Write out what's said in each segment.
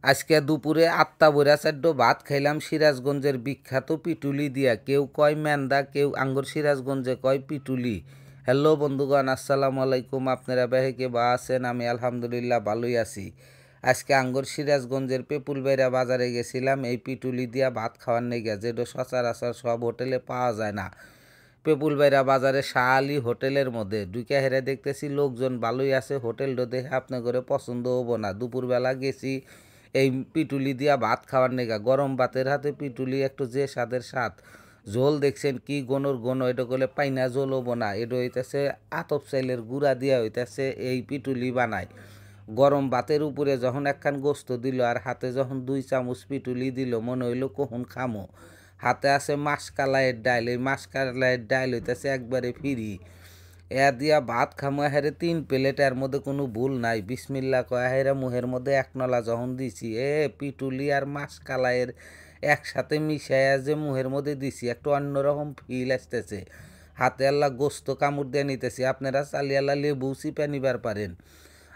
আজকে দুপুরে আত্মা বইরা চাড্ড ভাত খাইলাম সিরাজগঞ্জের বিখ্যাত পিটুলি দিয়া। কেউ কয় মেন্দা, কেউ আঙ্গুর সিরাজগঞ্জে কয় পিটুলি। হ্যালো বন্ধুগণ, আসসালামু আলাইকুম। আপনারা বেহেকে বা আছেন? আমি আলহামদুলিল্লাহ ভালোই আছি। আজকে আঙ্গুর সিরাজগঞ্জের পেপুলবাইরা বাজারে গেছিলাম এই পিটুলি দিয়া ভাত খাওয়ার নেগা, যেটা সচরাচর সব হোটেলে পাওয়া যায় না। পেপুলবাইরা বাজারে শাহ আলী হোটেলের মধ্যে ঢুকে হেরে দেখতেছি লোকজন ভালোই আছে। হোটেলটা দেখে আপনার করে পছন্দ হবো না। দুপুরবেলা গেছি এই পিটুলি দিয়া ভাত খাওয়ার নেগা। গরম ভাতের হাতে পিটুলি একটু যে স্বাদের স্বাদ। ঝোল দেখছেন কি গনর গন, এটা করলে পাইনা ঝোল হবো না। এটা হইতেছে আতপ চাইলের গুঁড়া দিয়া হইতেছে এই পিটুলি বানায়। গরম ভাতের উপরে যখন একখান গোস্ত দিল আর হাতে যখন 2 চামচ পিটুলি দিল, মনে হইল কখন খামো। হাতে আছে মাসকালাইয়ের ডাইল, এই মাসকালাইয়ের ডাইল হইতেছে একবারে ফিরি। দিয়া ভাত খামো হেরে 3 প্লেট, এর মধ্যে কোনো ভুল নাই। বিসমিল্লা কয়া হেরে মুহের মধ্যে এক নলা যখন দিছি, পিটুলি আর মাসকালাইয়ের একসাথে মিশাইয়া যে মুহের মধ্যে দিছি, একটু অন্যরকম ফিল আসতেছে। হাতে আল্লাহ গোস্ত কামড় দিয়ে নিতেছি। আপনারা চালিয়াল্লা লেবু চিপে নিবার পারেন।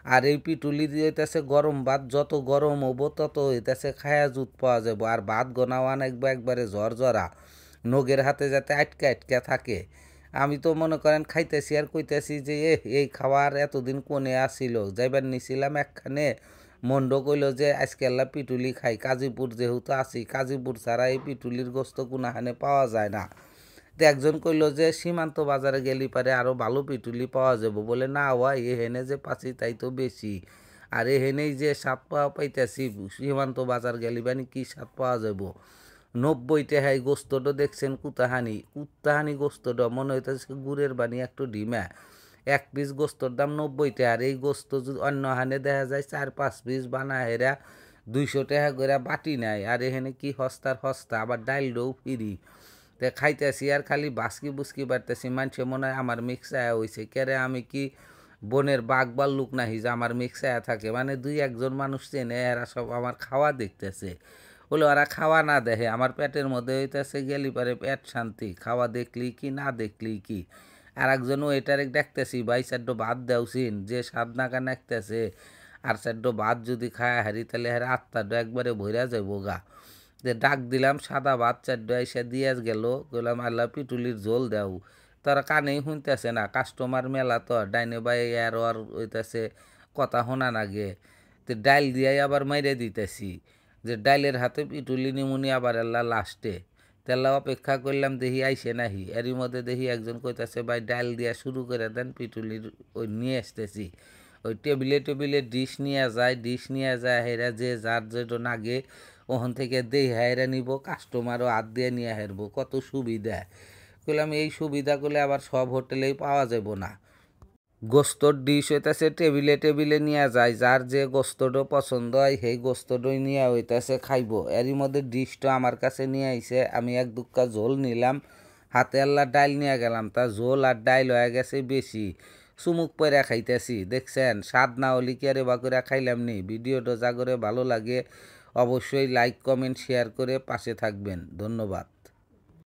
আর এই পিটুলি দিয়ে হইতেছে গরম ভাত যত গরম হবো তত হইতেছে খায়া জুত পাওয়া যাবো। আর ভাত গনাও আনাকবো একবারে ঝরঝরা, নগের হাতে যাতে আটকা আটকা থাকে। আমি তো মনে করেন খাইতেছি আর কইতেছি যে এই খাওয়ার এতদিন কোনে আসিল। যাইবার নিছিলাম একখানে, মন্ড কইল যে আজকে আল্লাহ পিটুলি খাই। কাজীপুর যেহেতু আছি, কাজীপুর ছাড়া এই পিটুলির গোস্ত কোনাখানে পাওয়া যায় না। তো একজন কইল যে সীমান্ত বাজারে গেলি পারে আরও ভালো পিটুলি পাওয়া যাবো। বলে না হয় এহেনে যে পাচ্ছি তাই তো বেশি। আর এহেনেই যে স্বাদ পাওয়া পাইতেছি, সীমান্ত বাজার গেলি বানি কি স্বাদ পাওয়া যাবো। 90 টাকায় গোস্তটা দেখছেন কুত্তাহানি গোস্তটা মনে হইতেছে গুড়ের বানি একটু ডিমা। 1 পিস গোস্তর দাম 90 টাকা। আর এই গোস্ত যদি অন্য হানে দেখা যায় 4-5 পিস বানা হেরা 200 টাকা করে বাটি নেয়। আর এখানে কি হস্তার হস্তা, আবার ডাইলটাও ফিরি। তে খাইতেছি আর খালি বাসকি বুসকি বাড়তেছি। মানুষে মনে হয় আমার মিক্সায়া হয়েছে কেরে, আমি কি বনের বাঘ বা লুক নাহি যে আমার মিক্সায়া থাকে। মানে 2-1 জন মানুষ চেনে, এরা সব আমার খাওয়া দেখতেছে। বলে ওরা খাওয়া না দেখে, আমার পেটের মধ্যে হইতেছে গেলি পারে পেট শান্তি, খাওয়া দেখলি কি না দেখলি কি। আর একজন ওয়েটারে দেখতেছি, ভাই চারটো ভাত দেওছিন, যে স্বাদ নাকা নাকতেছে। আর চারটো ভাত যদি খায় হারি তাহলে হারে আত্মাটা একবারে ভইরা যাবো গা। যে ডাক দিলাম সাদা ভাত চারটো এসে দিয়ে গেল, বললাম আল্লাহ পিটুলির ঝোল দেও। তারা কানেই শুনতেছে না, কাস্টমার মেলা তো ডাইনে বাই আর আর হইতেছে কথা শোনা নাগে। তো ডাইল দিয়াই আবার মাইরে দিতেছি, যে ডাইলের হাতে পিটুলি নিমুনি আবার আল্লাহ লাস্টে। তেলা অপেক্ষা করলাম দেখি আইসে নাহি। এরই মধ্যে দেখি একজন কইতাছে ভাই ডাইল দিয়া শুরু করে দেন, পিটুলির ওই নিয়ে আসতেছি। ওই টেবিলে টেবিলে ডিশ নিয়ে যায় হেরা, যে যার যেটা নাগে ওখান থেকে দেই হায়রা নিব, কাস্টমারও হাত দিয়ে নিয়ে হারবো। কত সুবিধা। কইলাম এই সুবিধা করলে আবার সব হোটেলেই পাওয়া যাব না। গোস্তর ডিশ হইতেছে টেবিলে টেবিলে নিয়ে যায়, যার যে গোস্তটা পছন্দ হয় সেই গোস্তটাই নিয়ে হইতেছে খাইব। এরই মধ্যে ডিশটা আমার কাছে নিয়ে আইছে, আমি 1 দুক্কা ঝোল নিলাম। হাতে আল্লাহ ডাইল নিয়ে গেলাম, তা ঝোল আর ডাইল হয়ে গেছে বেশি। চুমুক পরে খাইতেছি, দেখছেন স্বাদ না হলে কি আরে বা করে খাইলাম নি। ভিডিওটা যা করে ভালো লাগে অবশ্যই লাইক কমেন্ট শেয়ার করে পাশে থাকবেন। ধন্যবাদ।